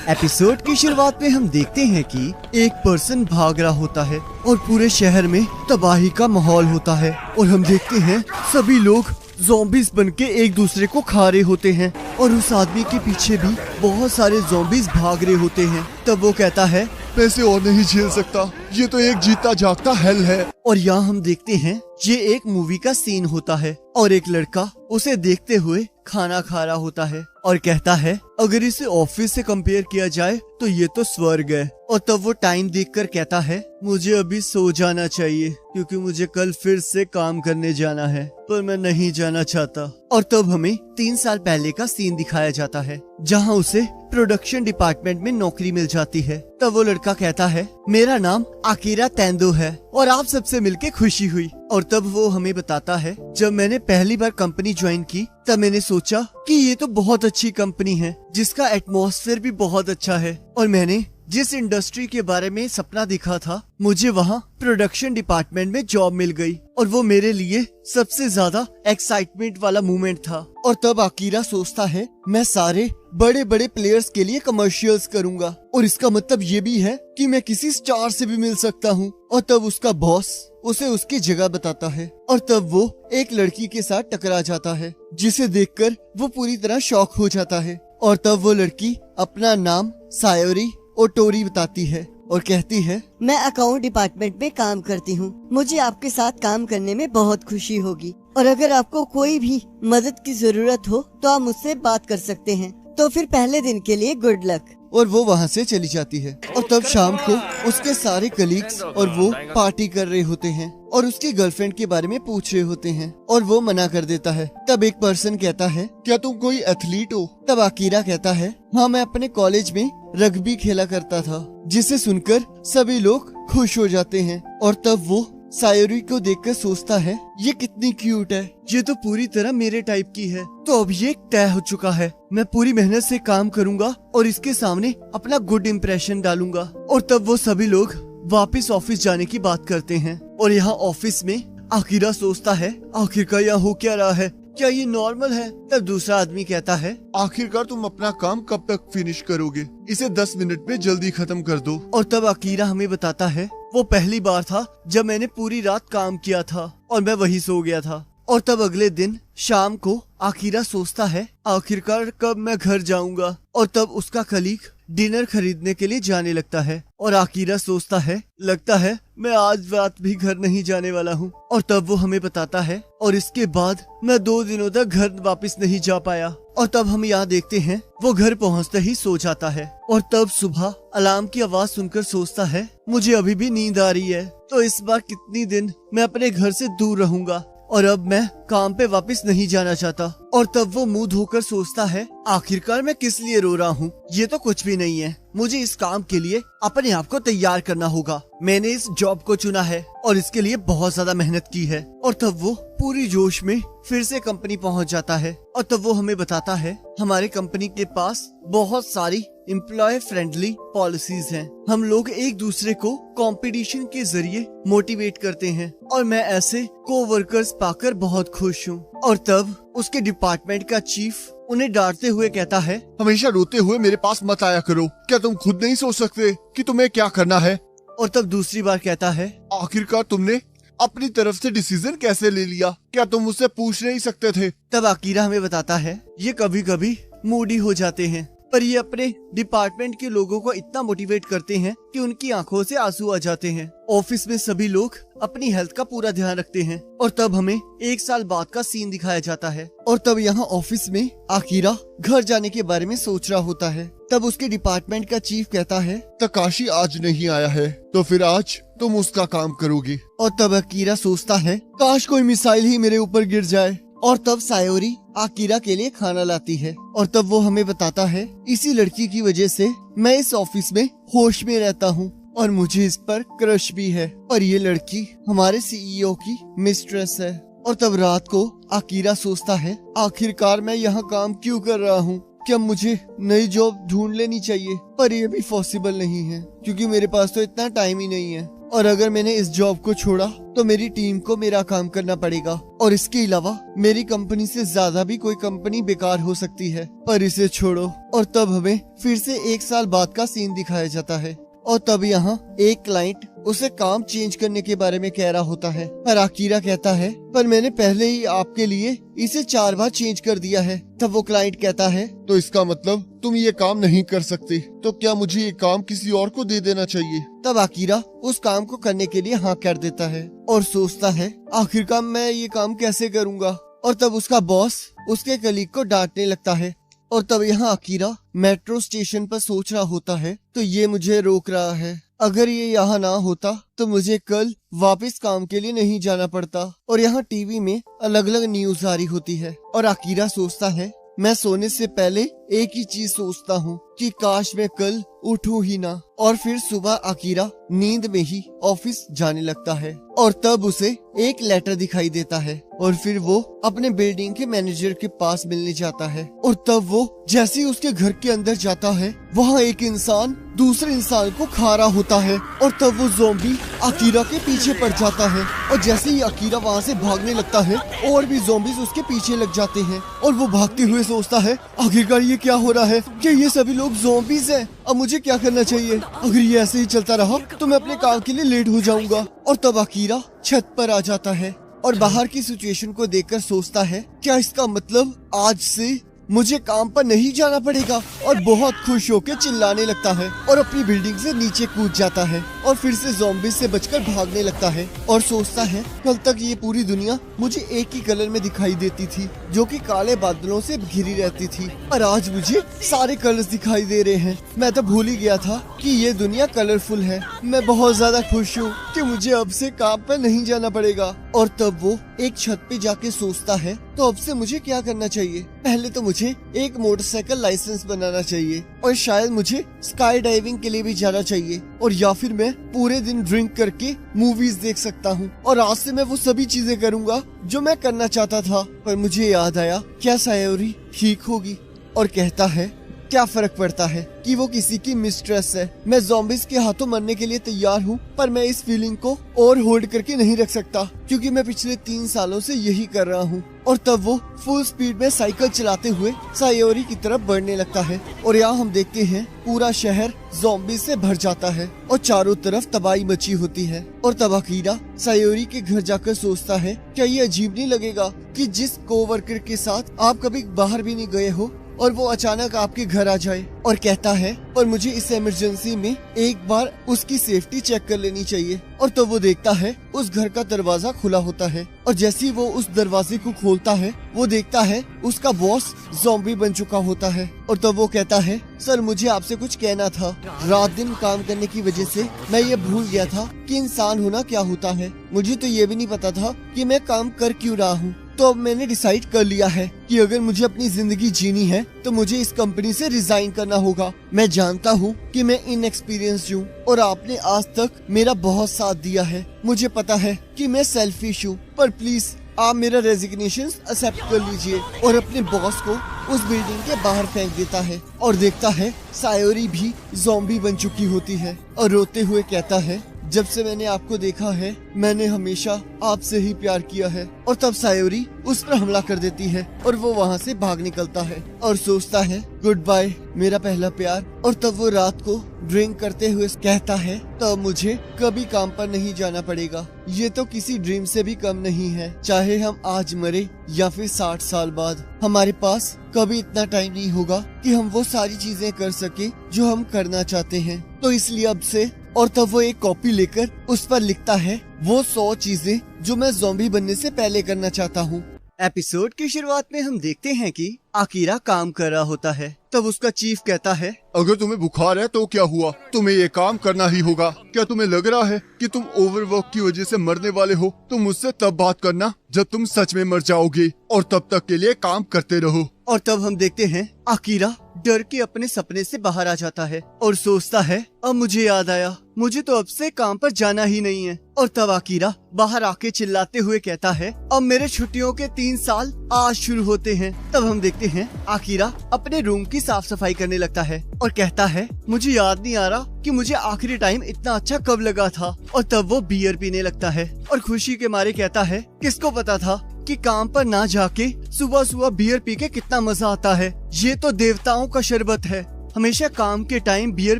Episode की शुरुआत में हम देखते हैं कि एक पर्सन भाग रहा होता है और पूरे शहर में तबाही का माहौल होता है और हम देखते हैं सभी लोग ज़ॉम्बीज़ बनके एक दूसरे को खा रहे होते हैं और उस आदमी के पीछे भी बहुत सारे ज़ॉम्बीज़ भाग रहे होते हैं। तब वो कहता है, पैसे और नहीं झेल सकता, ये तो एक जीता जागता हेल है। और यहाँ हम देखते हैं ये एक मूवी का सीन होता है और एक लड़का उसे देखते हुए खाना खा रहा होता है और कहता है अगर इसे ऑफिस से कंपेयर किया जाए तो ये तो स्वर्ग है। और तब वो टाइम देखकर कहता है मुझे अभी सो जाना चाहिए क्योंकि मुझे कल फिर से काम करने जाना है, पर मैं नहीं जाना चाहता। और तब हमें 3 साल पहले का सीन दिखाया जाता है जहाँ उसे प्रोडक्शन डिपार्टमेंट में नौकरी मिल जाती है। तब वो लड़का कहता है मेरा नाम आकिरा तेंदो है और आप सबसे मिलके खुशी हुई। और तब वो हमें बताता है जब मैंने पहली बार कंपनी ज्वाइन की तब मैंने सोचा कि ये तो बहुत अच्छी कंपनी है जिसका एटमॉस्फेयर भी बहुत अच्छा है और मैंने जिस इंडस्ट्री के बारे में सपना देखा था मुझे वहाँ प्रोडक्शन डिपार्टमेंट में जॉब मिल गई और वो मेरे लिए सबसे ज्यादा एक्साइटमेंट वाला मोमेंट था। और तब आकिरा सोचता है मैं सारे बड़े बड़े प्लेयर्स के लिए कमर्शियल्स करूंगा और इसका मतलब ये भी है कि मैं किसी स्टार से भी मिल सकता हूँ। और तब उसका बॉस उसे उसकी जगह बताता है और तब वो एक लड़की के साथ टकरा जाता है जिसे देखकर वो पूरी तरह शॉक हो जाता है। और तब वो लड़की अपना नाम सायोरी ओटोरी बताती है और कहती है मैं अकाउंट डिपार्टमेंट में काम करती हूँ, मुझे आपके साथ काम करने में बहुत खुशी होगी और अगर आपको कोई भी मदद की जरूरत हो तो आप मुझसे बात कर सकते हैं। तो फिर पहले दिन के लिए गुड लक। और वो वहाँ से चली जाती है। और तब शाम को उसके सारे कलीग्स और वो पार्टी कर रहे होते हैं और उसकी गर्लफ्रेंड के बारे में पूछ रहे होते हैं और वो मना कर देता है। तब एक पर्सन कहता है क्या तुम कोई एथलीट हो? तब आकिरा कहता है हाँ मैं अपने कॉलेज में रग्बी खेला करता था, जिसे सुनकर सभी लोग खुश हो जाते हैं। और तब वो सायोरी को देखकर सोचता है ये कितनी क्यूट है, ये तो पूरी तरह मेरे टाइप की है। तो अब ये तय हो चुका है, मैं पूरी मेहनत से काम करूंगा और इसके सामने अपना गुड इम्प्रेशन डालूंगा। और तब वो सभी लोग वापस ऑफिस जाने की बात करते हैं और यहाँ ऑफिस में आकिरा सोचता है आखिरकार यहाँ हो क्या रहा है, क्या ये नॉर्मल है? तब दूसरा आदमी कहता है आखिरकार तुम अपना काम कब तक फिनिश करोगे? इसे 10 मिनट में जल्दी खत्म कर दो। और तब आकिरा हमें बताता है वो पहली बार था जब मैंने पूरी रात काम किया था और मैं वही सो गया था। और तब अगले दिन शाम को आकिरा सोचता है आखिरकार कब मैं घर जाऊंगा। और तब उसका कलीग डिनर खरीदने के लिए जाने लगता है और आकिरा सोचता है लगता है मैं आज रात भी घर नहीं जाने वाला हूँ। और तब वो हमें बताता है और इसके बाद मैं 2 दिनों तक घर वापस नहीं जा पाया। और तब हम यहाँ देखते हैं वो घर पहुँचते ही सो जाता है और तब सुबह अलार्म की आवाज सुनकर सोचता है मुझे अभी भी नींद आ रही है, तो इस बार कितनी दिन मैं अपने घर से दूर रहूंगा और अब मैं काम पे वापस नहीं जाना चाहता। और तब वो मुंह धोकर सोचता है आखिरकार मैं किस लिए रो रहा हूँ, ये तो कुछ भी नहीं है, मुझे इस काम के लिए अपने आप को तैयार करना होगा। मैंने इस जॉब को चुना है और इसके लिए बहुत ज्यादा मेहनत की है। और तब वो पूरी जोश में फिर से कंपनी पहुँच जाता है और तब वो हमें बताता है हमारे कंपनी के पास बहुत सारी एम्प्लॉय फ्रेंडली पॉलिसीज हैं। हम लोग एक दूसरे को कंपटीशन के जरिए मोटिवेट करते हैं और मैं ऐसे कोवर्कर्स पाकर बहुत खुश हूँ। और तब उसके डिपार्टमेंट का चीफ उन्हें डांटते हुए कहता है हमेशा रोते हुए मेरे पास मत आया करो, क्या तुम खुद नहीं सोच सकते कि तुम्हें क्या करना है? और तब दूसरी बार कहता है आखिरकार तुमने अपनी तरफ से डिसीजन कैसे ले लिया, क्या तुम मुझसे पूछ नहीं सकते थे? तब आकिरा हमें बताता है ये कभी कभी मूडी हो जाते हैं पर ये अपने डिपार्टमेंट के लोगों को इतना मोटिवेट करते हैं कि उनकी आंखों से आंसू आ जाते हैं। ऑफिस में सभी लोग अपनी हेल्थ का पूरा ध्यान रखते हैं। और तब हमें 1 साल बाद का सीन दिखाया जाता है और तब यहाँ ऑफिस में आकिरा घर जाने के बारे में सोच रहा होता है। तब उसके डिपार्टमेंट का चीफ कहता है तकाशी आज नहीं आया है तो फिर आज तुम उसका काम करोगी। और तब आकिरा सोचता है काश कोई मिसाइल ही मेरे ऊपर गिर जाए। और तब सायोरी आकिरा के लिए खाना लाती है और तब वो हमें बताता है इसी लड़की की वजह से मैं इस ऑफिस में होश में रहता हूँ और मुझे इस पर क्रश भी है और ये लड़की हमारे सीईओ की मिस्ट्रेस है। और तब रात को आकिरा सोचता है आखिरकार मैं यहाँ काम क्यों कर रहा हूँ, क्या मुझे नई जॉब ढूंढ लेनी चाहिए? पर ये भी पॉसिबल नहीं है क्योंकि मेरे पास तो इतना टाइम ही नहीं है। और अगर मैंने इस जॉब को छोड़ा तो मेरी टीम को मेरा काम करना पड़ेगा, और इसके अलावा मेरी कंपनी से ज्यादा भी कोई कंपनी बेकार हो सकती है। पर इसे छोड़ो। और तब हमें फिर से 1 साल बाद का सीन दिखाया जाता है, और तब यहाँ एक क्लाइंट उसे काम चेंज करने के बारे में कह रहा होता है, पर आकीरा कहता है पर मैंने पहले ही आपके लिए इसे 4 बार चेंज कर दिया है। तब वो क्लाइंट कहता है तो इसका मतलब तुम ये काम नहीं कर सकती, तो क्या मुझे ये काम किसी और को दे देना चाहिए? तब आकीरा उस काम को करने के लिए हाँ कर देता है और सोचता है आखिरकार मैं ये काम कैसे करूँगा। और तब उसका बॉस उसके कलीग को डांटने लगता है, और तब यहाँ आकीरा मेट्रो स्टेशन पर सोच रहा होता है तो ये मुझे रोक रहा है। अगर ये यहाँ ना होता तो मुझे कल वापस काम के लिए नहीं जाना पड़ता। और यहाँ टीवी में अलग अलग न्यूज आ रही होती है, और आकीरा सोचता है मैं सोने से पहले एक ही चीज सोचता हूँ कि काश मैं कल उठूं ही ना। और फिर सुबह आकीरा नींद में ही ऑफिस जाने लगता है, और तब उसे एक लेटर दिखाई देता है, और फिर वो अपने बिल्डिंग के मैनेजर के पास मिलने जाता है। और तब वो जैसे ही उसके घर के अंदर जाता है वहाँ एक इंसान दूसरे इंसान को खा रहा होता है, और तब वो ज़ॉम्बी आकीरा के पीछे पड़ जाता है। और जैसे ही आकीरा वहाँ से भागने लगता है और भी ज़ॉम्बीज़ उसके पीछे लग जाते हैं, और वो भागते हुए सोचता है आखिरकार ये क्या हो रहा है, कि ये सभी लोग ज़ॉम्बीज़ हैं, अब मुझे क्या करना चाहिए। अगर ये ऐसे ही चलता रहा तो मैं अपने काम के लिए लेट हो जाऊंगा। और तब आकीरा छत पर आ जाता है और बाहर की सिचुएशन को देखकर सोचता है क्या इसका मतलब आज से मुझे काम पर नहीं जाना पड़ेगा, और बहुत खुश होकर चिल्लाने लगता है और अपनी बिल्डिंग से नीचे कूद जाता है, और फिर से ज़ॉम्बी से बचकर भागने लगता है, और सोचता है कल तक ये पूरी दुनिया मुझे एक ही कलर में दिखाई देती थी जो कि काले बादलों से घिरी रहती थी, और आज मुझे सारे कलर्स दिखाई दे रहे हैं। मैं तो भूल ही गया था कि ये दुनिया कलरफुल है। मैं बहुत ज्यादा खुश हूँ कि मुझे अब से काम पर नहीं जाना पड़ेगा। और तब वो एक छत पे जाके सोचता है तो अब से मुझे क्या करना चाहिए। पहले तो मुझे एक मोटरसाइकिल लाइसेंस बनाना चाहिए, और शायद मुझे स्काई डाइविंग के लिए भी जाना चाहिए, और या फिर मैं पूरे दिन ड्रिंक करके मूवीज देख सकता हूँ, और आज से मैं वो सभी चीजें करूँगा जो मैं करना चाहता था। पर मुझे याद आया क्या सायोरी ठीक होगी, और कहता है क्या फर्क पड़ता है कि वो किसी की मिस्ट्रेस है। मैं ज़ॉम्बीज़ के हाथों मरने के लिए तैयार हूँ, पर मैं इस फीलिंग को और होल्ड करके नहीं रख सकता क्योंकि मैं पिछले 3 सालों से यही कर रहा हूँ। और तब वो फुल स्पीड में साइकिल चलाते हुए सायोरी की तरफ बढ़ने लगता है, और यहाँ हम देखते हैं पूरा शहर ज़ॉम्बी से भर जाता है और चारों तरफ तबाही मची होती है। और तब आकीरा सायोरी के घर जाकर सोचता है क्या ये अजीब नहीं लगेगा कि जिस कोवर्कर के साथ आप कभी बाहर भी नहीं गए हो और वो अचानक आपके घर आ जाए। और कहता है पर मुझे इस इमरजेंसी में एक बार उसकी सेफ्टी चेक कर लेनी चाहिए। और तो वो देखता है उस घर का दरवाजा खुला होता है, और जैसे ही वो उस दरवाजे को खोलता है वो देखता है उसका बॉस ज़ॉम्बी बन चुका होता है। और तो वो कहता है सर मुझे आपसे कुछ कहना था। रात दिन काम करने की वजह से मैं ये भूल गया था कि इंसान होना क्या होता है। मुझे तो ये भी नहीं पता था कि मैं काम कर क्यों रहा हूँ। तो अब मैंने डिसाइड कर लिया है कि अगर मुझे अपनी जिंदगी जीनी है तो मुझे इस कंपनी से रिजाइन करना होगा। मैं जानता हूँ कि मैं इनएक्सपीरियंस्ड हूँ और आपने आज तक मेरा बहुत साथ दिया है। मुझे पता है कि मैं सेल्फिश हूँ, पर प्लीज आप मेरा रेजिग्नेशन एक्सेप्ट कर लीजिए। और अपने बॉस को उस बिल्डिंग के बाहर फेंक देता है और देखता है सायोरी भी ज़ॉम्बी बन चुकी होती है, और रोते हुए कहता है जब से मैंने आपको देखा है मैंने हमेशा आपसे ही प्यार किया है। और तब सायोरी उस पर हमला कर देती है और वो वहाँ से भाग निकलता है और सोचता है गुड बाय मेरा पहला प्यार। और तब वो रात को ड्रिंक करते हुए कहता है तब मुझे कभी काम पर नहीं जाना पड़ेगा। ये तो किसी ड्रीम से भी कम नहीं है, चाहे हम आज मरे या फिर 60 साल बाद। हमारे पास कभी इतना टाइम नहीं होगा कि हम वो सारी चीजें कर सके जो हम करना चाहते हैं। तो इसलिए अब से। और तब वो एक कॉपी लेकर उस पर लिखता है वो 100 चीजें जो मैं ज़ॉम्बी बनने से पहले करना चाहता हूँ। एपिसोड की शुरुआत में हम देखते हैं कि आकीरा काम कर रहा होता है। तब उसका चीफ कहता है अगर तुम्हें बुखार है तो क्या हुआ, तुम्हें ये काम करना ही होगा। क्या तुम्हें लग रहा है कि तुम ओवरवर्क की वजह से मरने वाले हो? तुम मुझसे तब बात करना जब तुम सच में मर जाओगे, और तब तक के लिए काम करते रहो। और तब हम देखते हैं आकीरा डर के अपने सपने से बाहर आ जाता है और सोचता है अब मुझे याद आया, मुझे तो अब से काम पर जाना ही नहीं है। और तब आकीरा बाहर आके चिल्लाते हुए कहता है अब मेरे छुट्टियों के 3 साल आज शुरू होते हैं। तब हम देखते हैं आकीरा अपने रूम की साफ सफाई करने लगता है और कहता है मुझे याद नहीं आ रहा कि मुझे आखिरी टाइम इतना अच्छा कब लगा था। और तब वो बियर पीने लगता है और खुशी के मारे कहता है किसको पता था कि काम पर ना जाके सुबह सुबह बियर पी के कितना मजा आता है। ये तो देवताओं का शरबत है। हमेशा काम के टाइम बियर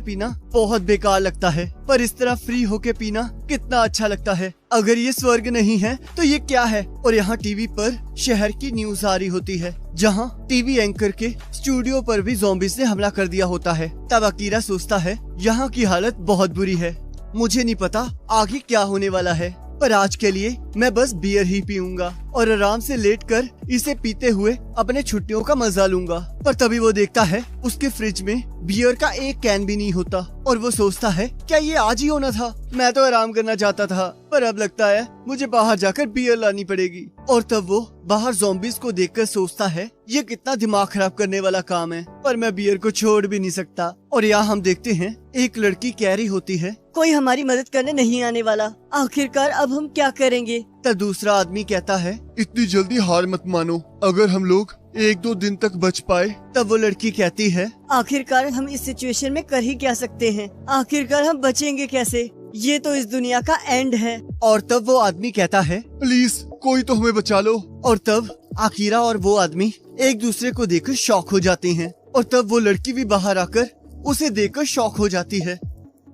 पीना बहुत बेकार लगता है, पर इस तरह फ्री होके पीना कितना अच्छा लगता है। अगर ये स्वर्ग नहीं है तो ये क्या है। और यहाँ टीवी पर शहर की न्यूज आ रही होती है, जहाँ टीवी एंकर के स्टूडियो पर भी ज़ॉम्बीज़ ने हमला कर दिया होता है। तब आकीरा सोचता है यहाँ की हालत बहुत बुरी है, मुझे नहीं पता आगे क्या होने वाला है, पर आज के लिए मैं बस बियर ही पीऊंगा और आराम से लेटकर इसे पीते हुए अपने छुट्टियों का मजा लूंगा। पर तभी वो देखता है उसके फ्रिज में बियर का एक कैन भी नहीं होता और वो सोचता है क्या ये आज ही होना था, मैं तो आराम करना चाहता था, पर अब लगता है मुझे बाहर जाकर बियर लानी पड़ेगी। और तब वो बाहर ज़ॉम्बीज़ को देखकर सोचता है ये कितना दिमाग खराब करने वाला काम है, पर मैं बियर को छोड़ भी नहीं सकता। और यहाँ हम देखते हैं एक लड़की कह रही होती है कोई हमारी मदद करने नहीं आने वाला, आखिरकार अब हम क्या करेंगे। तब दूसरा आदमी कहता है इतनी जल्दी हार मत मानो, अगर हम लोग 1-2 दिन तक बच पाए। तब वो लड़की कहती है आखिरकार हम इस सिचुएशन में कर ही क्या सकते हैं, आखिरकार हम बचेंगे कैसे, ये तो इस दुनिया का एंड है। और तब वो आदमी कहता है प्लीज कोई तो हमें बचा लो। और तब आकीरा और वो आदमी एक दूसरे को देखकर शॉक हो जाते हैं और तब वो लड़की भी बाहर आकर उसे देखकर शॉक हो जाती है।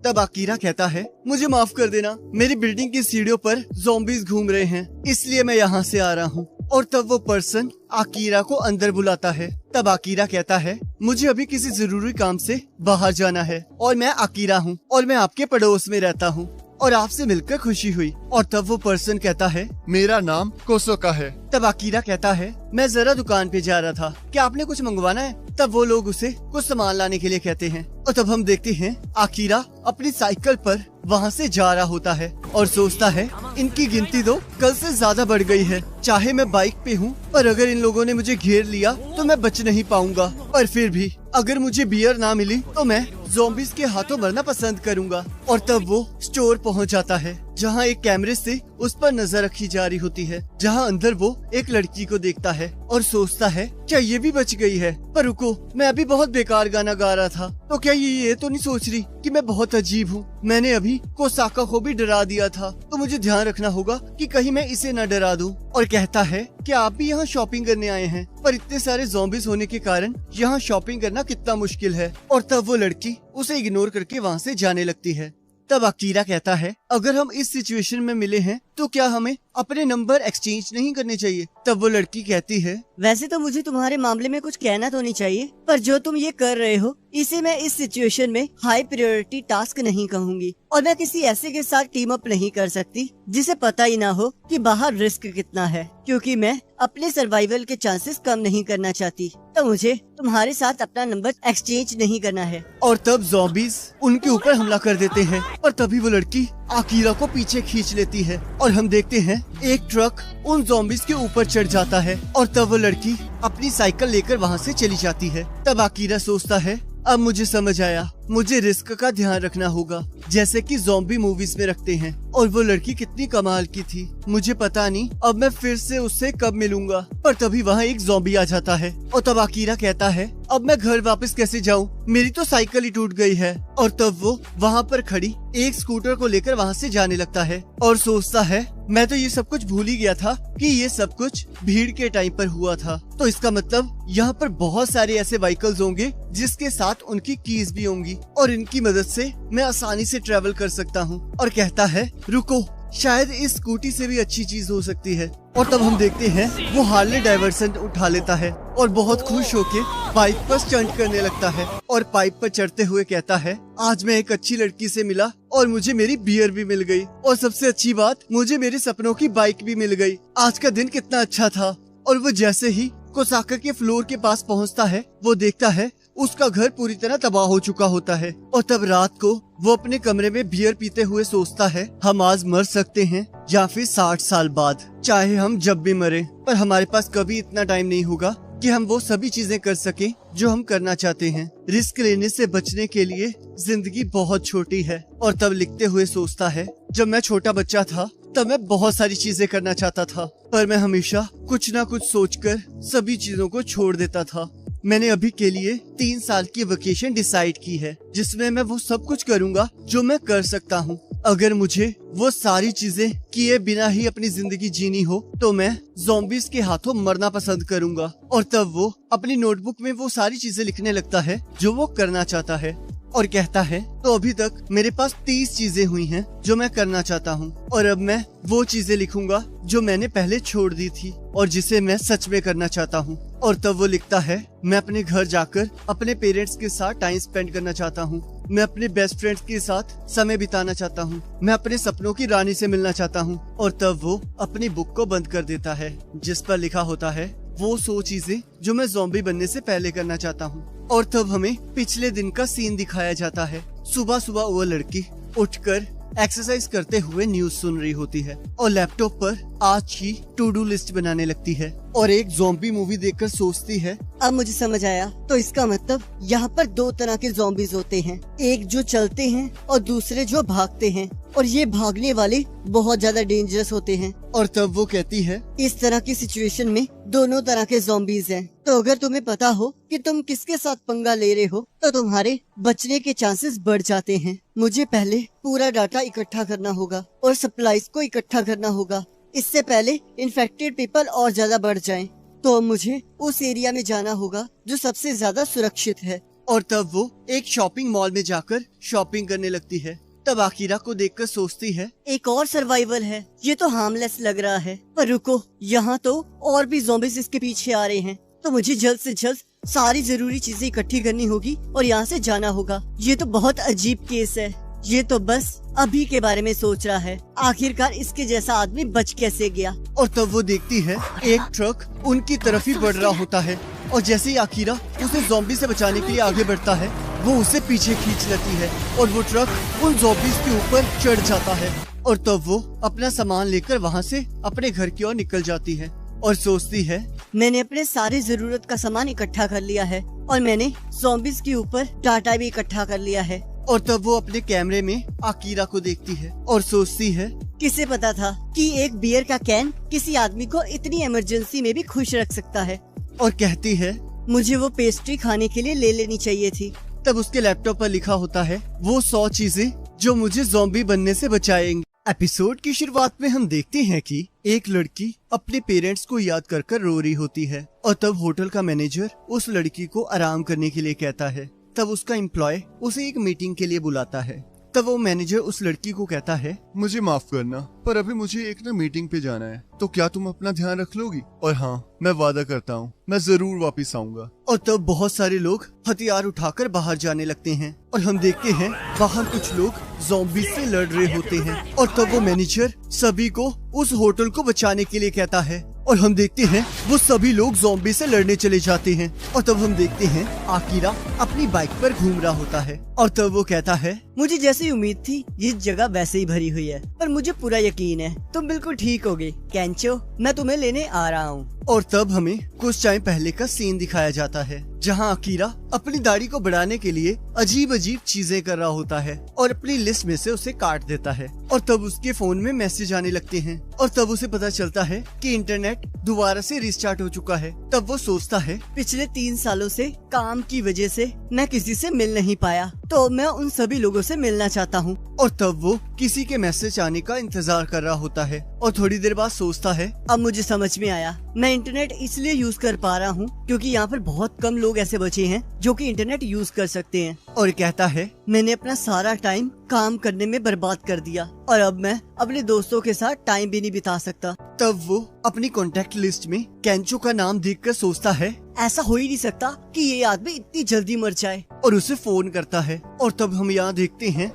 तब आकीरा कहता है मुझे माफ कर देना, मेरी बिल्डिंग की सीढ़ियों पर ज़ॉम्बीज़ घूम रहे हैं, इसलिए मैं यहाँ से आ रहा हूँ। और तब वो पर्सन आकीरा को अंदर बुलाता है। तब आकीरा कहता है मुझे अभी किसी जरूरी काम से बाहर जाना है और मैं आकीरा हूँ और मैं आपके पड़ोस में रहता हूँ और आपसे मिलकर खुशी हुई। और तब वो पर्सन कहता है मेरा नाम कोसोका है। तब आकीरा कहता है मैं जरा दुकान पे जा रहा था, क्या आपने कुछ मंगवाना है। तब वो लोग उसे कुछ सामान लाने के लिए कहते हैं और तब हम देखते हैं आकीरा अपनी साइकिल पर वहाँ से जा रहा होता है और सोचता है इनकी गिनती तो कल से ज्यादा बढ़ गई है, चाहे मैं बाइक पे हूँ पर अगर इन लोगों ने मुझे घेर लिया तो मैं बच नहीं पाऊंगा, पर फिर भी अगर मुझे बियर ना मिली तो मैं ज़ॉम्बीज़ के हाथों मरना पसंद करूंगा। और तब वो स्टोर पहुंच जाता है जहां एक कैमरे से उस पर नजर रखी जा रही होती है, जहां अंदर वो एक लड़की को देखता है और सोचता है क्या ये भी बच गई है। पर रुको, मैं अभी बहुत बेकार गाना गा रहा था, तो क्या ये तो नहीं सोच रही कि मैं बहुत अजीब हूँ। मैंने अभी कोसाका को भी डरा दिया था, तो मुझे ध्यान रखना होगा कि कहीं मैं इसे न डरा दूं। और कहता है कि आप भी यहाँ शॉपिंग करने आए हैं, पर इतने सारे ज़ॉम्बीज़ होने के कारण यहाँ शॉपिंग करना कितना मुश्किल है। और तब वो लड़की उसे इग्नोर करके वहाँ से जाने लगती है। तब आकीरा कहता है अगर हम इस सिचुएशन में मिले हैं तो क्या हमें अपने नंबर एक्सचेंज नहीं करने चाहिए। तब वो लड़की कहती है वैसे तो मुझे तुम्हारे मामले में कुछ कहना तो नहीं चाहिए, पर जो तुम ये कर रहे हो इसे मैं इस सिचुएशन में हाई प्रायोरिटी टास्क नहीं कहूँगी और मैं किसी ऐसे के साथ टीम अप नहीं कर सकती जिसे पता ही ना हो कि बाहर रिस्क कितना है, क्योंकि मैं अपने सर्वाइवल के चांसेस कम नहीं करना चाहती, तो मुझे तुम्हारे साथ अपना नंबर एक्सचेंज नहीं करना है। और तब ज़ॉम्बीज़ उनके ऊपर हमला कर देते हैं और तभी वो लड़की आकीरा को पीछे खींच लेती है और हम देखते हैं एक ट्रक उन ज़ॉम्बीज़ के ऊपर चढ़ जाता है और तब वो लड़की अपनी साइकिल लेकर वहाँ से चली जाती है। तब आकीरा सोचता है अब मुझे समझ आया, मुझे रिस्क का ध्यान रखना होगा जैसे कि ज़ॉम्बी मूवीज में रखते हैं। और वो लड़की कितनी कमाल की थी, मुझे पता नहीं अब मैं फिर से उससे कब मिलूंगा। पर तभी वहाँ एक ज़ॉम्बी आ जाता है और तब आकीरा कहता है अब मैं घर वापस कैसे जाऊँ, मेरी तो साइकिल ही टूट गई है। और तब वो वहाँ पर खड़ी एक स्कूटर को लेकर वहाँ से जाने लगता है और सोचता है मैं तो ये सब कुछ भूल ही गया था कि ये सब कुछ भीड़ के टाइम पर हुआ था, तो इसका मतलब यहाँ पर बहुत सारे ऐसे व्हीकल्स होंगे जिसके साथ उनकी कीज भी होंगी और इनकी मदद से मैं आसानी से ट्रेवल कर सकता हूँ। और कहता है रुको, शायद इस स्कूटी से भी अच्छी चीज हो सकती है। और तब हम देखते हैं वो हार्ले डाइवर्सन उठा लेता है और बहुत खुश होके बाइक पर स्टंट करने लगता है और पाइप पर चढ़ते हुए कहता है आज मैं एक अच्छी लड़की से मिला और मुझे मेरी बियर भी मिल गई और सबसे अच्छी बात मुझे मेरे सपनों की बाइक भी मिल गई। आज का दिन कितना अच्छा था। और वो जैसे ही कोसाका के फ्लोर के पास पहुंचता है वो देखता है उसका घर पूरी तरह तबाह हो चुका होता है। और तब रात को वो अपने कमरे में बियर पीते हुए सोचता है हम आज मर सकते हैं या फिर 60 साल बाद, चाहे हम जब भी मरे, पर हमारे पास कभी इतना टाइम नहीं होगा कि हम वो सभी चीजें कर सकें जो हम करना चाहते हैं। रिस्क लेने से बचने के लिए जिंदगी बहुत छोटी है। और तब लिखते हुए सोचता है, जब मैं छोटा बच्चा था तब मैं बहुत सारी चीजें करना चाहता था, पर मैं हमेशा कुछ ना कुछ सोचकर सभी चीजों को छोड़ देता था। मैंने अभी के लिए 3 साल की वेकेशन डिसाइड की है, जिसमें मैं वो सब कुछ करूँगा जो मैं कर सकता हूँ। अगर मुझे वो सारी चीजें किए बिना ही अपनी जिंदगी जीनी हो तो मैं ज़ॉम्बीज़ के हाथों मरना पसंद करूँगा। और तब वो अपनी नोटबुक में वो सारी चीजें लिखने लगता है जो वो करना चाहता है और कहता है, तो अभी तक मेरे पास 30 चीजें हुई हैं जो मैं करना चाहता हूँ, और अब मैं वो चीजें लिखूंगा जो मैंने पहले छोड़ दी थी और जिसे मैं सच में करना चाहता हूँ। और तब वो लिखता है, मैं अपने घर जाकर अपने पेरेंट्स के साथ टाइम स्पेंड करना चाहता हूँ, मैं अपने बेस्ट फ्रेंड्स के साथ समय बिताना चाहता हूँ, मैं अपने सपनों की रानी से मिलना चाहता हूँ। और तब वो अपनी बुक को बंद कर देता है जिस पर लिखा होता है वो 100 चीजें जो मैं ज़ॉम्बी बनने से पहले करना चाहता हूँ। और तब हमें पिछले दिन का सीन दिखाया जाता है। सुबह सुबह वो लड़की उठकर एक्सरसाइज करते हुए न्यूज सुन रही होती है और लैपटॉप पर आज की टू डू लिस्ट बनाने लगती है और एक ज़ॉम्बी मूवी देखकर सोचती है, अब मुझे समझ आया। तो इसका मतलब यहाँ पर 2 तरह के ज़ॉम्बीज़ होते हैं, एक जो चलते हैं और दूसरे जो भागते हैं, और ये भागने वाले बहुत ज्यादा डेंजरस होते हैं। और तब वो कहती है, इस तरह की सिचुएशन में दोनों तरह के ज़ॉम्बीज़ हैं, तो अगर तुम्हें पता हो कि तुम किसके साथ पंगा ले रहे हो तो तुम्हारे बचने के चांसेस बढ़ जाते हैं। मुझे पहले पूरा डाटा इकट्ठा करना होगा और सप्लाईज को इकट्ठा करना होगा, इससे पहले इन्फेक्टेड पीपल और ज्यादा बढ़ जाएं। तो अब मुझे उस एरिया में जाना होगा जो सबसे ज्यादा सुरक्षित है। और तब वो एक शॉपिंग मॉल में जाकर शॉपिंग करने लगती है। तब आकिरा को देखकर सोचती है, एक और सर्वाइवल है, ये तो हार्मलेस लग रहा है, पर रुको, यहाँ तो और भी ज़ॉम्बीज़ इसके पीछे आ रहे हैं, तो मुझे जल्द से जल्द सारी जरूरी चीजें इकट्ठी करनी होगी और यहाँ से जाना होगा। ये तो बहुत अजीब केस है, ये तो बस अभी के बारे में सोच रहा है, आखिरकार इसके जैसा आदमी बच कैसे गया। और तब वो देखती है एक ट्रक उनकी तरफ ही बढ़ रहा होता है और जैसे ही आकिरा उसे ज़ॉम्बी से बचाने के लिए आगे बढ़ता है वो उसे पीछे खींच लेती है और वो ट्रक उन ज़ॉम्बीज़ के ऊपर चढ़ जाता है। और तब वो अपना सामान लेकर वहाँ से अपने घर की ओर निकल जाती है और सोचती है, मैंने अपने सारे जरूरत का सामान इकट्ठा कर लिया है और मैंने ज़ॉम्बीज़ के ऊपर डाटा भी इकट्ठा कर लिया है। और तब वो अपने कैमरे में आकिरा को देखती है और सोचती है, किसे पता था कि एक बियर का कैन किसी आदमी को इतनी इमरजेंसी में भी खुश रख सकता है। और कहती है, मुझे वो पेस्ट्री खाने के लिए ले लेनी चाहिए थी। तब उसके लैपटॉप पर लिखा होता है वो 100 चीजें जो मुझे ज़ॉम्बी बनने से बचाएंगी। एपिसोड की शुरुआत में हम देखते हैं कि एक लड़की अपने पेरेंट्स को याद कर कर रो रही होती है और तब होटल का मैनेजर उस लड़की को आराम करने के लिए कहता है। तब उसका एम्प्लॉय उसे एक मीटिंग के लिए बुलाता है। तब वो मैनेजर उस लड़की को कहता है, मुझे माफ करना, पर अभी मुझे एक मीटिंग पे जाना है, तो क्या तुम अपना ध्यान रख लोगी? और हाँ, मैं वादा करता हूँ मैं जरूर वापस आऊंगा। और तब बहुत सारे लोग हथियार उठाकर बाहर जाने लगते हैं और हम देखते हैं बाहर कुछ लोग ज़ॉम्बी से लड़ रहे होते हैं। और तब वो मैनेजर सभी को उस होटल को बचाने के लिए कहता है और हम देखते हैं वो सभी लोग ज़ॉम्बी से लड़ने चले जाते हैं। और तब हम देखते हैं आकिरा अपनी बाइक पर घूम रहा होता है और तब वो कहता है, मुझे जैसी उम्मीद थी ये जगह वैसे ही भरी हुई है, पर मुझे पूरा यकीन है तुम बिल्कुल ठीक होगे। कैंचो, मैं तुम्हें लेने आ रहा हूँ। और तब हमें कुछ टाइम पहले का सीन दिखाया जाता है जहां आकिरा अपनी दाढ़ी को बढ़ाने के लिए अजीब अजीब चीजें कर रहा होता है और अपनी लिस्ट में से उसे काट देता है। और तब उसके फोन में मैसेज आने लगते हैं और तब उसे पता चलता है कि इंटरनेट दोबारा से रिस्टार्ट हो चुका है। तब वो सोचता है, पिछले 3 सालों से काम की वजह से मैं किसी से मिल नहीं पाया, तो मैं उन सभी लोगों से मिलना चाहता हूँ। और तब वो किसी के मैसेज आने का इंतजार कर रहा होता है और थोड़ी देर बाद सोचता है, अब मुझे समझ में आया, मैं इंटरनेट इसलिए यूज कर पा रहा हूँ क्योंकि यहाँ पर बहुत कम लोग ऐसे बचे हैं जो कि इंटरनेट यूज कर सकते हैं। और कहता है, मैंने अपना सारा टाइम काम करने में बर्बाद कर दिया और अब मैं अपने दोस्तों के साथ टाइम भी नहीं बिता सकता। तब वो अपनी कॉन्टेक्ट लिस्ट में कैंचो का नाम देखकर सोचता है, ऐसा हो ही नहीं सकता कि ये आदमी इतनी जल्दी मर जाए, और उसे फोन करता है। और तब हम यहाँ देखते हैं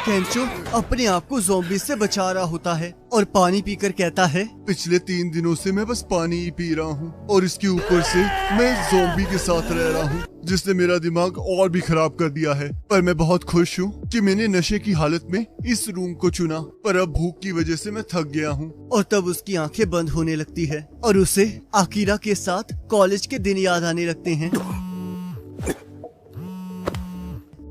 केंचो अपने आप को ज़ॉम्बी से बचा रहा होता है और पानी पीकर कहता है, पिछले 3 दिनों से मैं बस पानी ही पी रहा हूँ और इसके ऊपर से मैं ज़ॉम्बी के साथ रह रहा हूँ जिसने मेरा दिमाग और भी खराब कर दिया है। पर मैं बहुत खुश हूँ कि मैंने नशे की हालत में इस रूम को चुना, पर अब भूख की वजह से मैं थक गया हूँ। और तब उसकी आंखें बंद होने लगती है और उसे आकिरा के साथ कॉलेज के दिन याद आने लगते हैं।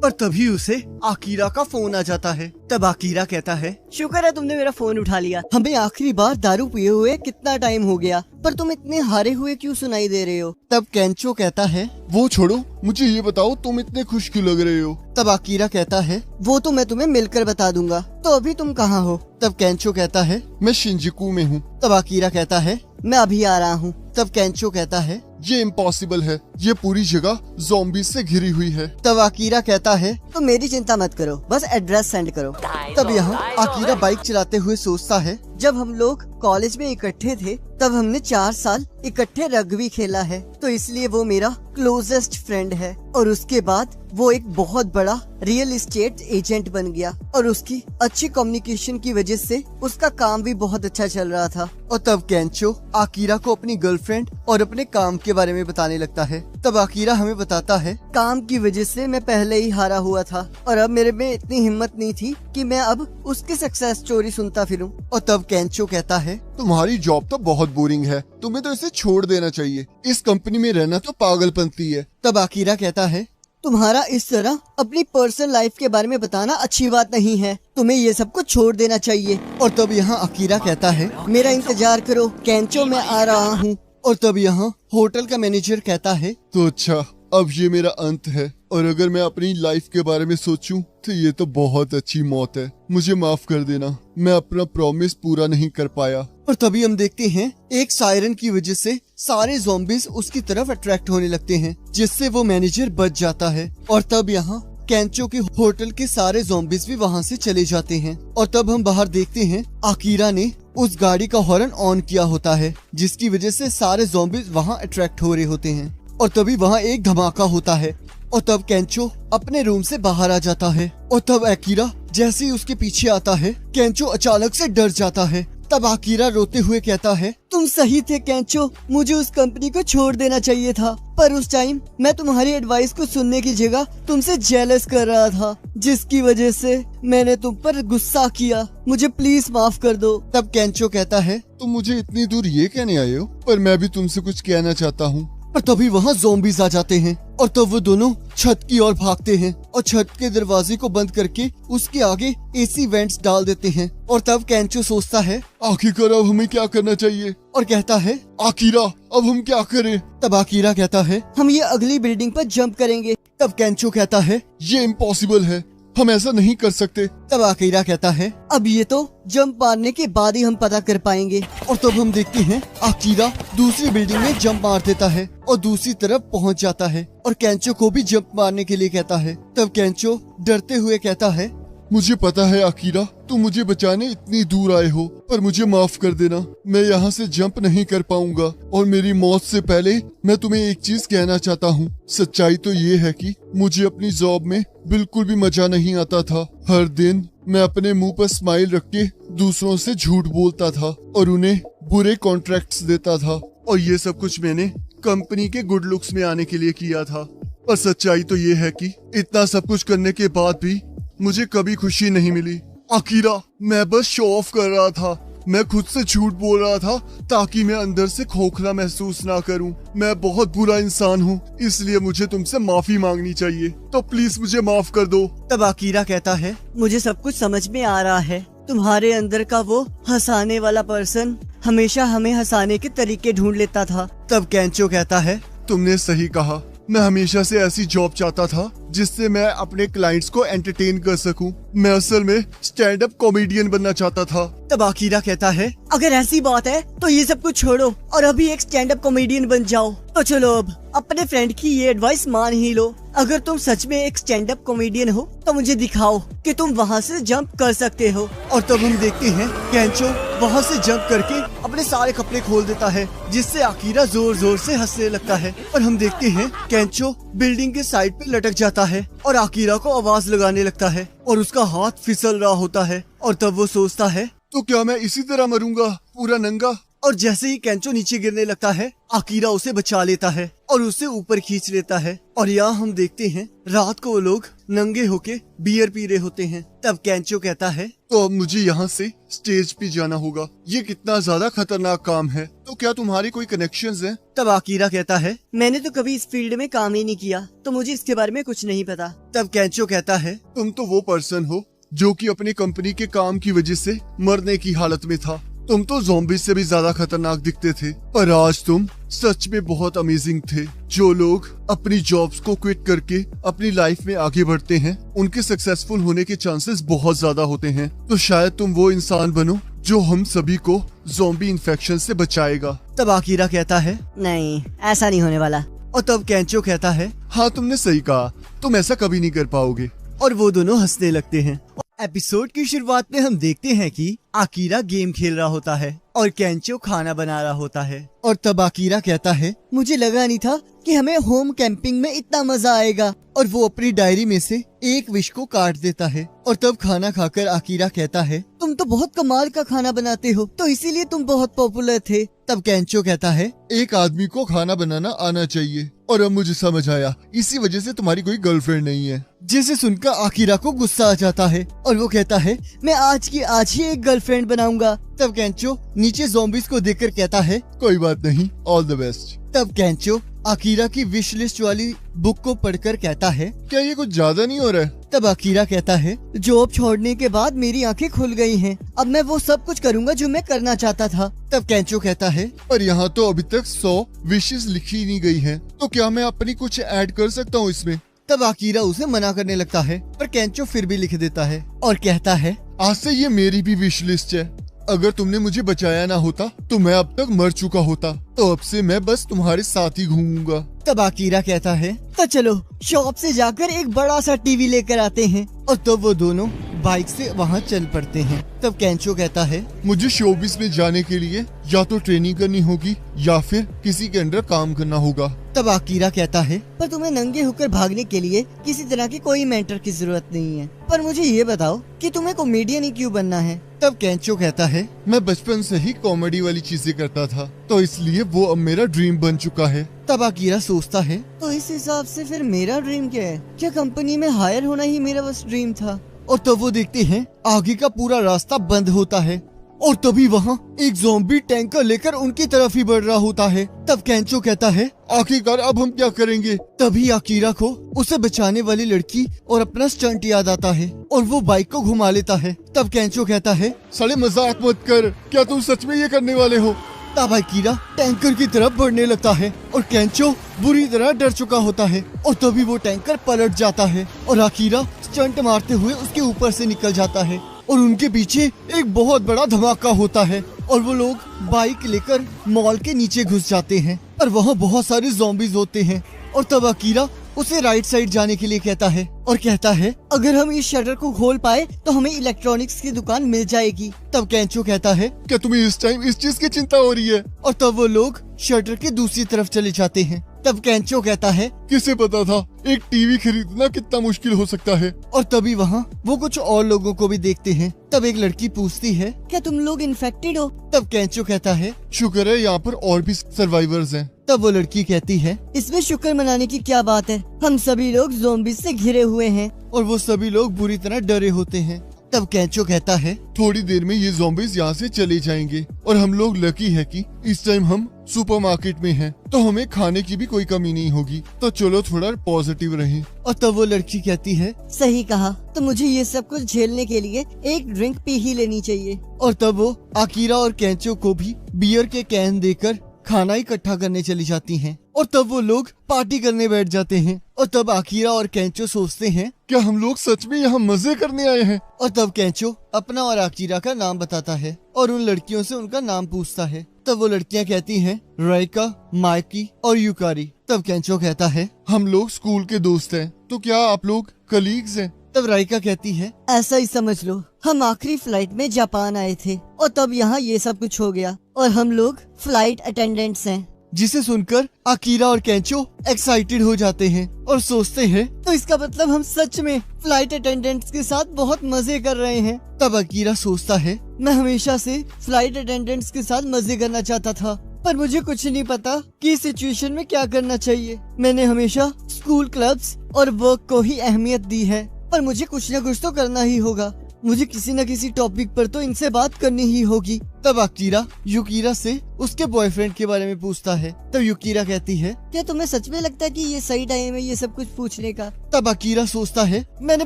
पर तभी उसे आकिरा का फोन आ जाता है। तब आकिरा कहता है, शुक्र है तुमने मेरा फोन उठा लिया। हमें आखिरी बार दारू पिए हुए कितना टाइम हो गया, पर तुम इतने हारे हुए क्यों सुनाई दे रहे हो? तब केंचो कहता है, वो छोड़ो, मुझे ये बताओ तुम इतने खुश क्यों लग रहे हो? तब आकिरा कहता है, वो तो मैं तुम्हें मिलकर बता दूंगा। तो अभी तुम कहाँ हो? तब केंचो कहता है, मैं शिंजुकू में हूँ। तब आकिरा कहता है, मैं अभी आ रहा हूँ। तब केंचो कहता है, ये इम्पॉसिबल है, ये पूरी जगह ज़ॉम्बी से घिरी हुई है। तब आकिरा कहता है, तो मेरी चिंता मत करो, बस एड्रेस सेंड करो। तब यहाँ आकिरा बाइक चलाते हुए सोचता है, जब हम लोग कॉलेज में इकट्ठे थे तब हमने 4 साल इकट्ठे रग्बी खेला है, तो इसलिए वो मेरा क्लोजेस्ट फ्रेंड है। और उसके बाद वो एक बहुत बड़ा रियल एस्टेट एजेंट बन गया और उसकी अच्छी कम्युनिकेशन की वजह से उसका काम भी बहुत अच्छा चल रहा था। और तब केंचो आकिरा को अपनी गर्लफ्रेंड और अपने काम के बारे में बताने लगता है। तब आकिरा हमें बताता है, काम की वजह से मैं पहले ही हारा हुआ था और अब मेरे में इतनी हिम्मत नहीं थी कि मैं अब उसकी सक्सेस स्टोरी सुनता फिरूं। और तब केंचो कहता है, तुम्हारी जॉब तो बहुत बोरिंग है, तुम्हें तो इसे छोड़ देना चाहिए। इस कंपनी में रहना तो पागलपंती है। तब आकिरा कहता है, तुम्हारा इस तरह अपनी पर्सनल लाइफ के बारे में बताना अच्छी बात नहीं है, तुम्हें ये सब कुछ छोड़ देना चाहिए। और तब यहाँ आकिरा कहता है, मेरा इंतजार करो केंचो, मैं आ रहा हूँ। और तब यहाँ होटल का मैनेजर कहता है, तो अच्छा, अब ये मेरा अंत है और अगर मैं अपनी लाइफ के बारे में सोचूं तो ये तो बहुत अच्छी मौत है। मुझे माफ कर देना, मैं अपना प्रॉमिस पूरा नहीं कर पाया। और तभी हम देखते हैं एक सायरन की वजह से सारे ज़ॉम्बीज उसकी तरफ अट्रैक्ट होने लगते हैं, जिससे वो मैनेजर बच जाता है। और तब यहाँ केंचो के होटल के सारे ज़ॉम्बीज भी वहाँ से चले जाते हैं। और तब हम बाहर देखते हैं आकिरा ने उस गाड़ी का हॉर्न ऑन किया होता है, जिसकी वजह से सारे ज़ॉम्बीज वहाँ अट्रैक्ट हो रहे होते हैं। और तभी वहाँ एक धमाका होता है और तब केंचो अपने रूम से बाहर आ जाता है। और तब आकिरा जैसे ही उसके पीछे आता है, केंचो अचानक से डर जाता है। तब आकिरा रोते हुए कहता है, तुम सही थे केंचो, मुझे उस कंपनी को छोड़ देना चाहिए था, पर उस टाइम मैं तुम्हारी एडवाइस को सुनने की जगह तुमसे जेलस कर रहा था, जिसकी वजह से मैंने तुम पर गुस्सा किया। मुझे प्लीज माफ कर दो। तब केंचो कहता है, तुम मुझे इतनी दूर ये कहने आए हो, पर मैं भी तुमसे कुछ कहना चाहता हूँ। और तभी वहाँ ज़ॉम्बीज आ जाते हैं और तब वो दोनों छत की ओर भागते हैं और छत के दरवाजे को बंद करके उसके आगे एसी वेंट्स डाल देते हैं। और तब केंचो सोचता है, आखिरकार अब हमें क्या करना चाहिए? और कहता है, आकिरा, अब हम क्या करें? तब आकिरा कहता है, हम ये अगली बिल्डिंग पर जंप करेंगे। तब केंचो कहता है, ये इम्पॉसिबल है, हम ऐसा नहीं कर सकते। तब आकिरा कहता है, अब ये तो जंप मारने के बाद ही हम पता कर पाएंगे। और तब हम देखते हैं आकिरा दूसरी बिल्डिंग में जंप मार देता है और दूसरी तरफ पहुंच जाता है और केंचो को भी जंप मारने के लिए कहता है। तब केंचो डरते हुए कहता है, मुझे पता है आकिरा, तुम मुझे बचाने इतनी दूर आए हो, पर मुझे माफ कर देना, मैं यहाँ से जंप नहीं कर पाऊंगा। और मेरी मौत से पहले मैं तुम्हें एक चीज कहना चाहता हूँ। सच्चाई तो ये है कि मुझे अपनी जॉब में बिल्कुल भी मजा नहीं आता था। हर दिन मैं अपने मुंह पर स्माइल रख के दूसरों से झूठ बोलता था और उन्हें बुरे कॉन्ट्रैक्ट्स देता था। और ये सब कुछ मैंने कंपनी के गुड लुक्स में आने के लिए किया था। पर सच्चाई तो ये है कि इतना सब कुछ करने के बाद भी मुझे कभी खुशी नहीं मिली। आकिरा, मैं बस शो ऑफ कर रहा था, मैं खुद से झूठ बोल रहा था ताकि मैं अंदर से खोखला महसूस ना करूं। मैं बहुत बुरा इंसान हूं, इसलिए मुझे तुमसे माफी मांगनी चाहिए, तो प्लीज मुझे माफ कर दो। तब आकिरा कहता है, मुझे सब कुछ समझ में आ रहा है। तुम्हारे अंदर का वो हंसाने वाला पर्सन हमेशा हमें हंसाने के तरीके ढूंढ लेता था। तब केंचो कहता है, तुमने सही कहा, मैं हमेशा से ऐसी जॉब चाहता था जिससे मैं अपने क्लाइंट्स को एंटरटेन कर सकूं। मैं असल में स्टैंड अप कॉमेडियन बनना चाहता था। तब आकिरा कहता है, अगर ऐसी बात है तो ये सब कुछ छोड़ो और अभी एक स्टैंड अप कॉमेडियन बन जाओ। तो चलो अब अपने फ्रेंड की ये एडवाइस मान ही लो। अगर तुम सच में एक स्टैंड अप कॉमेडियन हो तो मुझे दिखाओ कि तुम वहाँ से जंप कर सकते हो। और तब हम देखते हैं केंचो वहाँ से जंप करके अपने सारे कपड़े खोल देता है, जिससे आकीरा जोर जोर से हंसने लगता है। और हम देखते हैं केंचो बिल्डिंग के साइड पे लटक जाता है और आकीरा को आवाज लगाने लगता है और उसका हाथ फिसल रहा होता है। और तब वो सोचता है, तो क्या मैं इसी तरह मरूंगा, पूरा नंगा? और जैसे ही केंचो नीचे गिरने लगता है, आकीरा उसे बचा लेता है और उसे ऊपर खींच लेता है। और यहाँ हम देखते हैं रात को वो लोग नंगे होके बियर पी रहे होते हैं। तब केंचो कहता है, तो अब मुझे यहाँ से स्टेज पे जाना होगा। ये कितना ज्यादा खतरनाक काम है। तो क्या तुम्हारे कोई कनेक्शंस हैं? तब आकीरा कहता है, मैंने तो कभी इस फील्ड में काम ही नहीं किया, तो मुझे इसके बारे में कुछ नहीं पता। तब केंचो कहता है, तुम तो वो पर्सन हो जो कि अपनी कंपनी के काम की वजह से मरने की हालत में था। तुम तो ज़ॉम्बी से भी ज्यादा खतरनाक दिखते थे, पर आज तुम सच में बहुत अमेजिंग थे। जो लोग अपनी जॉब्स को क्विट करके अपनी लाइफ में आगे बढ़ते हैं, उनके सक्सेसफुल होने के चांसेस बहुत ज्यादा होते हैं। तो शायद तुम वो इंसान बनो जो हम सभी को ज़ॉम्बी इन्फेक्शन से बचाएगा। तब आकीरा कहता है, नहीं, ऐसा नहीं होने वाला। और तब केंचो कहता है, हाँ तुमने सही कहा, तुम ऐसा कभी नहीं कर पाओगे। और वो दोनों हंसने लगते हैं। एपिसोड की शुरुआत में हम देखते हैं कि आकीरा गेम खेल रहा होता है और केंचो खाना बना रहा होता है। और तब आकीरा कहता है, मुझे लगा नहीं था कि हमें होम कैंपिंग में इतना मजा आएगा। और वो अपनी डायरी में से एक विश को काट देता है। और तब खाना खाकर आकीरा कहता है, तुम तो बहुत कमाल का खाना बनाते हो, तो इसीलिए तुम बहुत पॉपुलर थे। तब केंचो कहता है, एक आदमी को खाना बनाना आना चाहिए। और अब मुझे समझ आया, इसी वजह से तुम्हारी कोई गर्लफ्रेंड नहीं है। जिसे सुनकर आकीरा को गुस्सा आ जाता है और वो कहता है, मैं आज की आज ही एक गर्लफ्रेंड बनाऊंगा। तब केंचो नीचे ज़ॉम्बीज को देखकर कहता है, कोई बात नहीं, ऑल द बेस्ट। तब केंचो आकीरा की विश लिस्ट वाली बुक को पढ़कर कहता है, क्या ये कुछ ज्यादा नहीं हो रहा है? तब आकीरा कहता है, जॉब छोड़ने के बाद मेरी आंखें खुल गई हैं। अब मैं वो सब कुछ करूंगा जो मैं करना चाहता था। तब केंचो कहता है, पर यहाँ तो अभी तक 100 विशेस लिखी नहीं गई हैं, तो क्या मैं अपनी कुछ ऐड कर सकता हूँ इसमें? तब आकीरा उसे मना करने लगता है, पर केंचो फिर भी लिख देता है और कहता है, आज से ये मेरी भी विश लिस्ट है। अगर तुमने मुझे बचाया ना होता तो मैं अब तक मर चुका होता। तो अब से मैं बस तुम्हारे साथ ही घूमूंगा। तब आकीरा कहता है, तो चलो शॉप से जाकर एक बड़ा सा टीवी लेकर आते हैं। और तब वो दोनों बाइक से वहाँ चल पड़ते हैं। तब केंचो कहता है, मुझे शोबिस में जाने के लिए या तो ट्रेनिंग करनी होगी या फिर किसी के अंडर काम करना होगा। तब आकीरा कहता है, पर तुम्हें नंगे होकर भागने के लिए किसी तरह की कोई मेंटर की जरूरत नहीं है। पर मुझे ये बताओ कि तुम्हें कॉमेडियन ही क्यों बनना है? तब केंचो कहता है, मैं बचपन से ही कॉमेडी वाली चीजें करता था, तो इसलिए वो अब मेरा ड्रीम बन चुका है। तब आकीरा सोचता है, तो इस हिसाब से फिर मेरा ड्रीम क्या है? क्या कंपनी में हायर होना ही मेरा बस ड्रीम था? और तब वो देखते हैं आगे का पूरा रास्ता बंद होता है और तभी वहाँ एक ज़ॉम्बी टैंकर लेकर उनकी तरफ ही बढ़ रहा होता है। तब केंचो कहता है, आखिरकार अब हम क्या करेंगे? तभी आकीरा को उसे बचाने वाली लड़की और अपना स्टंट याद आता है और वो बाइक को घुमा लेता है। तब केंचो कहता है, साले मजाक मत कर, क्या तुम सच में ये करने वाले हो? तब आकीरा टैंकर की तरफ बढ़ने लगता है और केंचो बुरी तरह डर चुका होता है। और तभी वो टैंकर पलट जाता है और आकीरा स्टंट मारते हुए उसके ऊपर से निकल जाता है और उनके पीछे एक बहुत बड़ा धमाका होता है और वो लोग बाइक लेकर मॉल के नीचे घुस जाते हैं और वहाँ बहुत सारे ज़ॉम्बीज होते हैं। और तब आकीरा उसे राइट साइड जाने के लिए कहता है और कहता है, अगर हम इस शटर को खोल पाए तो हमें इलेक्ट्रॉनिक्स की दुकान मिल जाएगी। तब केंचो कहता है, क्या तुम्हें इस टाइम इस चीज की चिंता हो रही है? और तब वो लोग शटर के दूसरी तरफ चले जाते हैं। तब केंचो कहता है, किसे पता था एक टीवी खरीदना कितना मुश्किल हो सकता है। और तभी वहाँ वो कुछ और लोगों को भी देखते हैं। तब एक लड़की पूछती है, क्या तुम लोग इन्फेक्टेड हो? तब केंचो कहता है, शुक्र है यहाँ पर और भी सर्वाइवर्स हैं। तब वो लड़की कहती है, इसमें शुक्र मनाने की क्या बात है, हम सभी लोग ज़ॉम्बीज से घिरे हुए हैं। और वो सभी लोग बुरी तरह डरे होते हैं। तब केंचो कहता है, थोड़ी देर में ये ज़ॉम्बीज यहाँ से चले जाएंगे और हम लोग लकी है कि इस टाइम हम सुपरमार्केट में हैं, तो हमें खाने की भी कोई कमी नहीं होगी। तो चलो थोड़ा पॉजिटिव रहें। और तब वो लड़की कहती है, सही कहा, तो मुझे ये सब कुछ झेलने के लिए एक ड्रिंक पी ही लेनी चाहिए। और तब वो आकीरा और केंचो को भी बियर के कैन देकर खाना इकट्ठा करने चली जाती हैं। और तब वो लोग पार्टी करने बैठ जाते हैं। और तब आकीरा और केंचो सोचते हैं, क्या हम लोग सच में यहाँ मजे करने आए हैं? और तब केंचो अपना और आकीरा का नाम बताता है और उन लड़कियों से उनका नाम पूछता है। तब वो लड़कियाँ कहती हैं, राइका, माइकी और यूकारी। तब केंचो कहता है, हम लोग स्कूल के दोस्त हैं, तो क्या आप लोग कलीग्स हैं? तब राइका कहती है, ऐसा ही समझ लो, हम आखिरी फ्लाइट में जापान आए थे और तब यहाँ ये सब कुछ हो गया और हम लोग फ्लाइट अटेंडेंट्स हैं। जिसे सुनकर अकीरा और केंचो एक्साइटेड हो जाते हैं और सोचते हैं तो इसका मतलब हम सच में फ्लाइट अटेंडेंट्स के साथ बहुत मजे कर रहे हैं। तब अकीरा सोचता है मैं हमेशा से फ्लाइट अटेंडेंट्स के साथ मजे करना चाहता था, पर मुझे कुछ नहीं पता कि इस सिचुएशन में क्या करना चाहिए। मैंने हमेशा स्कूल क्लब्स और वर्क को ही अहमियत दी है, पर मुझे कुछ न कुछ तो करना ही होगा। मुझे किसी न किसी टॉपिक पर तो इनसे बात करनी ही होगी। तब अकीरा युकीरा से उसके बॉयफ्रेंड के बारे में पूछता है। तब युकीरा कहती है, क्या तुम्हें सच में लगता है कि ये सही टाइम है ये सब कुछ पूछने का? तब अकीरा सोचता है, मैंने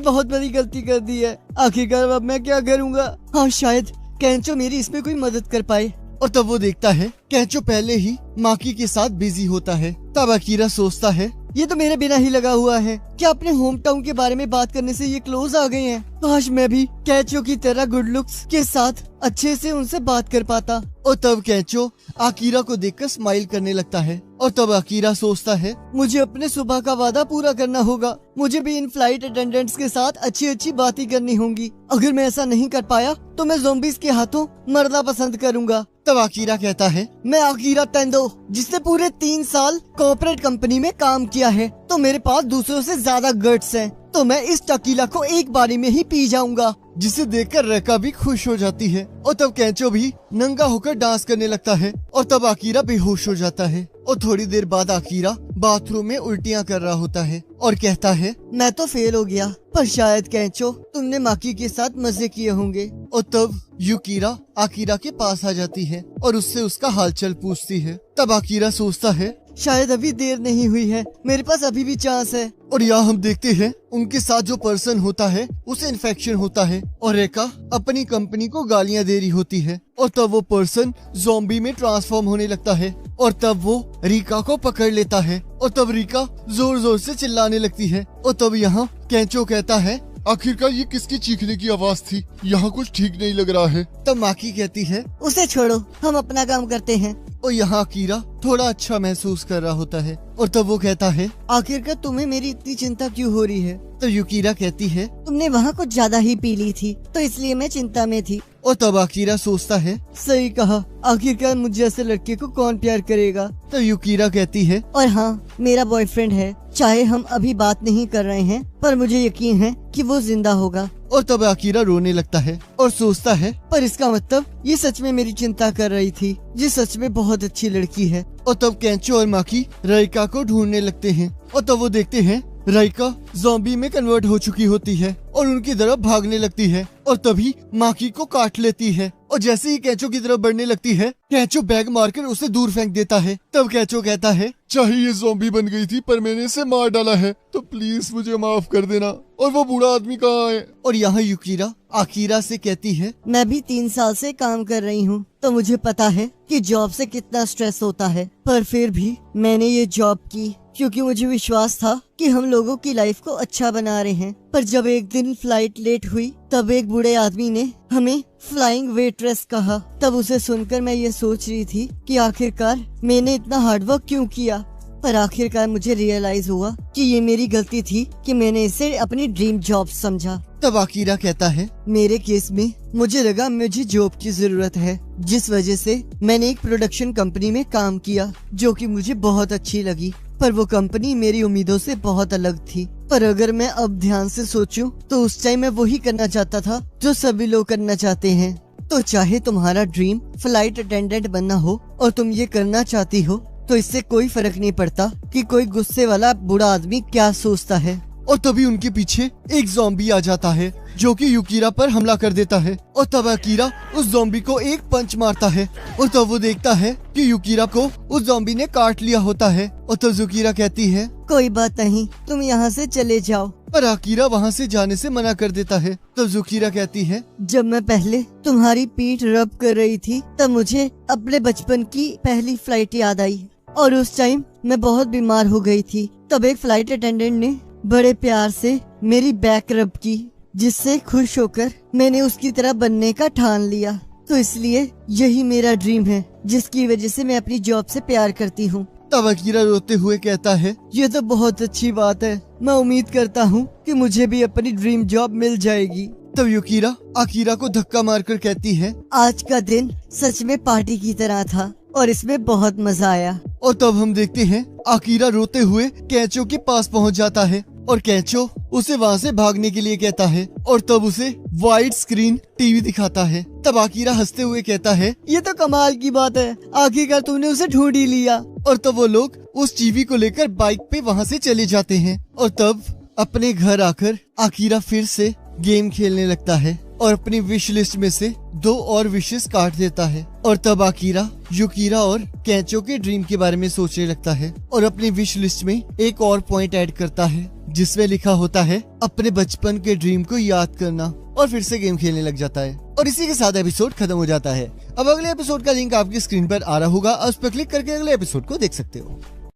बहुत बड़ी गलती कर दी है, आखिरकार अब मैं क्या करूँगा। हाँ, शायद केंचो मेरी इसमें कोई मदद कर पाए। और तब वो देखता है केंचो पहले ही माकी के साथ बिजी होता है। तब अकीरा सोचता है, ये तो मेरे बिना ही लगा हुआ है। क्या अपने होम टाउन के बारे में बात करने से ये क्लोज आ गए हैं? काश मैं भी केंचो की तरह गुड लुक्स के साथ अच्छे से उनसे बात कर पाता। और तब केंचो अकीरा को देखकर स्माइल करने लगता है। और तब अकीरा सोचता है, मुझे अपने सुबह का वादा पूरा करना होगा। मुझे भी इन फ्लाइट अटेंडेंट्स के साथ अच्छी अच्छी बातें करनी होंगी। अगर मैं ऐसा नहीं कर पाया तो मैं ज़ॉम्बीज़ के हाथों मरना पसंद करूंगा। तब अकीरा कहता है, मैं अकीरा तेंदो, जिसने पूरे 3 साल कॉर्पोरेट कंपनी में काम किया है, तो मेरे पास दूसरों से ज्यादा गट्स हैं। तो मैं इस टकीला को एक बारी में ही पी जाऊंगा। जिसे देखकर रेका भी खुश हो जाती है। और तब केंचो भी नंगा होकर डांस करने लगता है। और तब अकीरा बेहोश हो जाता है। और थोड़ी देर बाद अकीरा बाथरूम में उल्टियां कर रहा होता है और कहता है, मैं तो फेल हो गया, पर शायद केंचो तुमने माकी के साथ मजे किए होंगे। और तब युकीरा अकीरा के पास आ जाती है और उससे उसका हालचाल पूछती है। तब अकीरा सोचता है, शायद अभी देर नहीं हुई है, मेरे पास अभी भी चांस है। और यहाँ हम देखते हैं उनके साथ जो पर्सन होता है उसे इन्फेक्शन होता है और रेका अपनी कंपनी को गालियाँ दे रही होती है। और तब वो पर्सन ज़ॉम्बी में ट्रांसफॉर्म होने लगता है और तब वो रिका को पकड़ लेता है। और तब रिका जोर जोर से चिल्लाने लगती है। और तब यहाँ केंचो कहता है, आखिरकार ये किसकी चीखने की आवाज थी? यहाँ कुछ ठीक नहीं लग रहा है। तब माकी कहती है, उसे छोड़ो, हम अपना काम करते हैं। और यहाँ अकीरा थोड़ा अच्छा महसूस कर रहा होता है। और तब वो कहता है, आखिरकार तुम्हें मेरी इतनी चिंता क्यों हो रही है? तो युकीरा कहती है, तुमने वहाँ कुछ ज्यादा ही पी ली थी, तो इसलिए मैं चिंता में थी। और तब अकीरा सोचता है, सही कहा, आखिरकार मुझ जैसे लड़के को कौन प्यार करेगा। तो युकीरा कहती है, और हाँ, मेरा बॉयफ्रेंड है, चाहे हम अभी बात नहीं कर रहे हैं, पर मुझे यकीन है कि वो जिंदा होगा। और तब अकीरा रोने लगता है और सोचता है, पर इसका मतलब ये सच में मेरी चिंता कर रही थी। ये सच में बहुत अच्छी लड़की है। और तब केंचो और माकी राइका को ढूंढने लगते हैं। और तब वो देखते हैं राइका ज़ॉम्बी में कन्वर्ट हो चुकी होती है और उनकी तरफ भागने लगती है। और तभी माकी को काट लेती है। और जैसे ही केंचो की तरफ बढ़ने लगती है, केंचो बैग मारकर उसे दूर फेंक देता है। तब केंचो कहता है, चाहे ये ज़ॉम्बी बन गई थी, पर मैंने इसे मार डाला है, तो प्लीज मुझे माफ कर देना। और वो बूढ़ा आदमी कहाँ है? और यहाँ युकीरा अकीरा से कहती है, मैं भी 3 साल से काम कर रही हूँ, तो मुझे पता है कि जॉब से कितना स्ट्रेस होता है, पर फिर भी मैंने ये जॉब की क्योंकि मुझे विश्वास था कि हम लोगों की लाइफ को अच्छा बना रहे हैं। पर जब एक दिन फ्लाइट लेट हुई, तब एक बूढ़े आदमी ने हमें फ्लाइंग वेट्रेस कहा। तब उसे सुनकर मैं ये सोच रही थी कि आखिरकार मैंने इतना हार्डवर्क क्यों किया। पर आखिरकार मुझे रियलाइज हुआ कि ये मेरी गलती थी कि मैंने इसे अपनी ड्रीम जॉब समझा। तब अकीरा कहता है, मेरे केस में मुझे लगा मुझे जॉब की जरूरत है, जिस वजह से मैंने एक प्रोडक्शन कंपनी में काम किया जो कि मुझे बहुत अच्छी लगी। पर वो कंपनी मेरी उम्मीदों से बहुत अलग थी। पर अगर मैं अब ध्यान से सोचूं तो उस टाइम मैं वही करना चाहता था जो सभी लोग करना चाहते हैं। तो चाहे तुम्हारा ड्रीम फ्लाइट अटेंडेंट बनना हो और तुम ये करना चाहती हो, तो इससे कोई फर्क नहीं पड़ता कि कोई गुस्से वाला बूढ़ा आदमी क्या सोचता है। और तभी उनके पीछे एक ज़ॉम्बी आ जाता है जो कि युकीरा पर हमला कर देता है। और तब अकीरा उस ज़ॉम्बी को एक पंच मारता है और तब वो देखता है कि युकीरा को उस ज़ॉम्बी ने काट लिया होता है। और तब युकीरा कहती है, कोई बात नहीं, तुम यहाँ से चले जाओ। पर अकीरा वहाँ से जाने से मना कर देता है। तब युकीरा कहती है, जब मैं पहले तुम्हारी पीठ रब कर रही थी, तब मुझे अपने बचपन की पहली फ्लाइट याद आई और उस टाइम मैं बहुत बीमार हो गई थी। तब एक फ्लाइट अटेंडेंट ने बड़े प्यार से मेरी बैक रब की, जिससे खुश होकर मैंने उसकी तरह बनने का ठान लिया। तो इसलिए यही मेरा ड्रीम है, जिसकी वजह से मैं अपनी जॉब से प्यार करती हूँ। तब अकीरा रोते हुए कहता है, ये तो बहुत अच्छी बात है। मैं उम्मीद करता हूँ कि मुझे भी अपनी ड्रीम जॉब मिल जाएगी। तब युकिरा आकिरा को धक्का मारकर कहती है, आज का दिन सच में पार्टी की तरह था और इसमें बहुत मजा आया। और तब हम देखते हैं आकिरा रोते हुए कैंचो के पास पहुंच जाता है और कैंचो उसे वहां से भागने के लिए कहता है और तब उसे वाइड स्क्रीन टीवी दिखाता है। तब आकिरा हंसते हुए कहता है, ये तो कमाल की बात है, आखिरकार तूने उसे ढूंढ ही लिया। और तब वो लोग उस टीवी को लेकर बाइक पे वहां से चले जाते हैं। और तब अपने घर आकर आकिरा फिर से गेम खेलने लगता है और अपनी विश लिस्ट में से 2 और विशेस काट देता है। और तब आकिरा युकिरा और कैंचो के ड्रीम के बारे में सोचने लगता है और अपनी विश लिस्ट में एक और पॉइंट ऐड करता है जिसमें लिखा होता है अपने बचपन के ड्रीम को याद करना, और फिर से गेम खेलने लग जाता है। और इसी के साथ एपिसोड खत्म हो जाता है। अब अगले एपिसोड का लिंक आपकी स्क्रीन पर आ रहा होगा, उस पर क्लिक करके अगले एपिसोड को देख सकते हो।